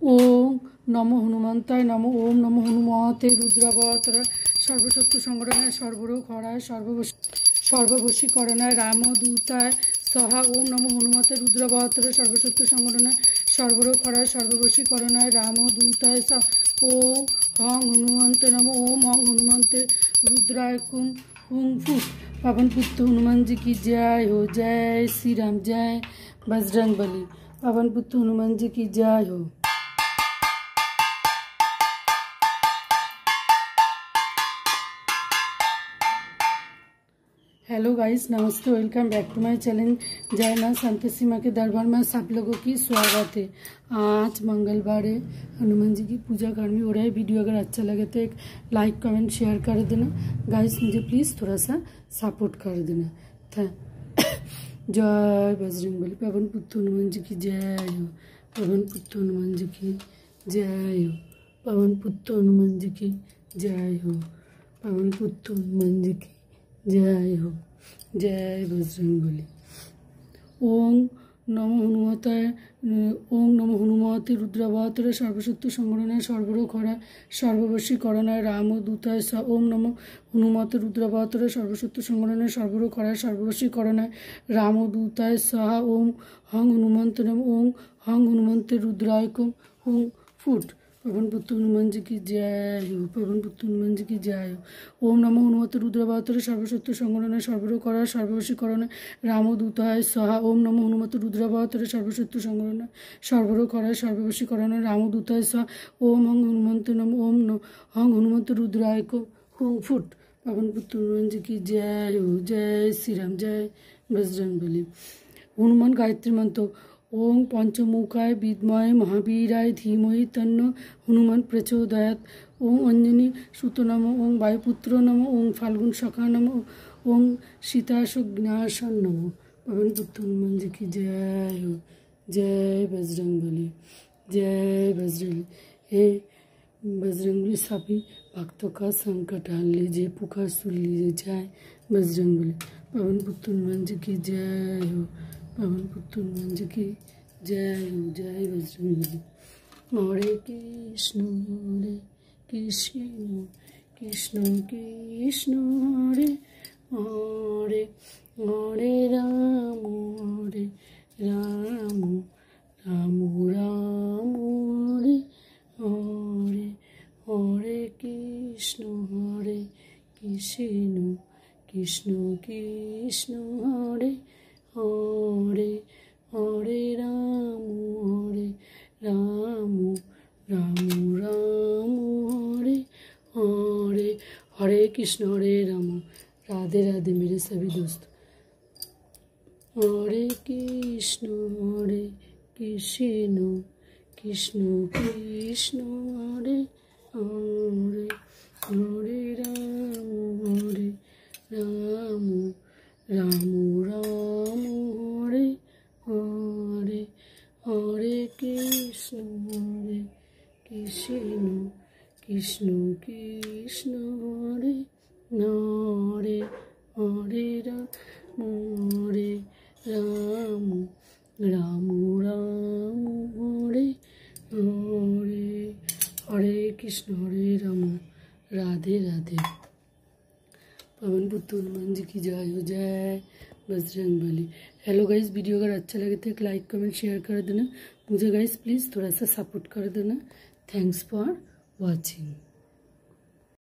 ओम नमो हनुमंताय नमो। ओम नमो हनुमते रुद्रावताराय सर्वशत्रु संगठनाय सर्वरोग हराय सर्ववशीकरणाय रामदूताय स्वाहा। ओम नमो हनुमते रुद्रावताराय सर्वशत्रु संगठनाय सर्वरोग हराय सर्ववशीकरणाय रामदूताय स्वाहा। ओम हं हनुमंते नमो। ओम हं हनुमंते रुद्राय कुम हुं फू। पवन पुत्र हनुमान जी की जय हो। जय श्री राम, जय बजरंग बली। पवन पुत्र हनुमान जी की जय हो। हेलो गाइस, नमस्ते, welcome back to my channel. जय मां संतोषी माँ के दरबार में सब लोगों की स्वागत है। आज मंगलवार है, हनुमान जी की पूजा करनी हो रहा है। वीडियो अगर अच्छा लगे तो एक लाइक कमेंट शेयर कर देना गाइस, मुझे प्लीज़ थोड़ा सा सपोर्ट कर देना था। जय बजरंगबली। पवन पुत्र हनुमान जी की जय हो। पवन पुत्र हनुमान जी की जय हो। पवन पुत्र हनुमान जी की जय हो। पवन पुत्र हनुमान जी की जय हो। जय बजरंगबली। ओम नमो हनुमताय। ओम नमो हनुमते रुद्रावताराय सर्वशत्रु संगठनाय सर्वरोग हराय सर्ववशीकरणाय रामदूताय स्वाहा। ओम नमो हनुमते रुद्रावताराय सर्वशत्रु संगठनाय सर्वरोग हराय सर्ववशीकरणाय रामदूताय स्वाहा। ओम हं हनुमते नमः। ओम हं हनुमते रुद्राय कुम हुं फूट। पवन पुत्र हनुमान जी की जय हो। पवन पुत्र हनुमान जी की जय हो। ओम नमो हनुमते रुद्रावताराय सर्वशत्रु संगठनाय सर्वरोग हराय सर्ववशीकरणाय रामदूताय स्वाहा। ओम नमो हनुमते रुद्रावताराय सर्वशत्रु संगठनाय सर्वरोग हराय सर्ववशीकरणाय रामदूताय स्वाहा। ओम हं हनुमते नमः। ओम हं हनुमते रुद्राय कुम हुं फूट। पवन पुत्र हनुमान जी की जय हो। जय श्री राम, जय बजरंगबली। हनुमान गायत्री मंत्र। ओम पंचमुखाय विद्महे महावीराय धीमहि तन्नो हनुमान प्रचोदयात्। ओम अंजनी सुत नमः। ओम वायुपुत्र नमः। ओम फाल्गुन सखा नमः। ओम सीताशोकनाशन नमः। पवन पुत्र हनुमान जी की जय हो। जय बजरंगबली, जय बजरंग। हे बजरंगबली, सभी भक्तों का संकट हर लीजिए, पुकार सुन लीजिए। जय बजरंगबली। पवन पुत्र हनुमान जी की जय हो। पवन पुत्र हनुमान जी की जय हो। जय बजरंगबली। हरे कृष्ण कृष्ण कृष्ण कृष्ण हरे हरे हरे राम राम राम राम हरे हरे हरे कृष्ण कृष्ण कृष्ण कृष्ण हरे हरे हरे राम राम राम राम हरे हरे हरे कृष्ण हरे राम। राधे राधे मेरे सभी दोस्त। हरे कृष्ण कृष्ण कृष्ण कृष्ण हरे हरे हरे राम राम राम राम हरे हरे हरे कृष्ण कृष्ण कृष्ण कृष्ण हरे हरे हरे राम राम राम राम हरे हरे हरे कृष्ण हरे राम। राधे राधे। पवन पुत्र हनुमान जी की जय हो। जय बजरंगबली। हेलो गाइस, वीडियो अगर अच्छा लगे तो एक लाइक कमेंट शेयर कर देना मुझे गाइस, प्लीज़ थोड़ा सा सपोर्ट कर देना। Thanks for watching.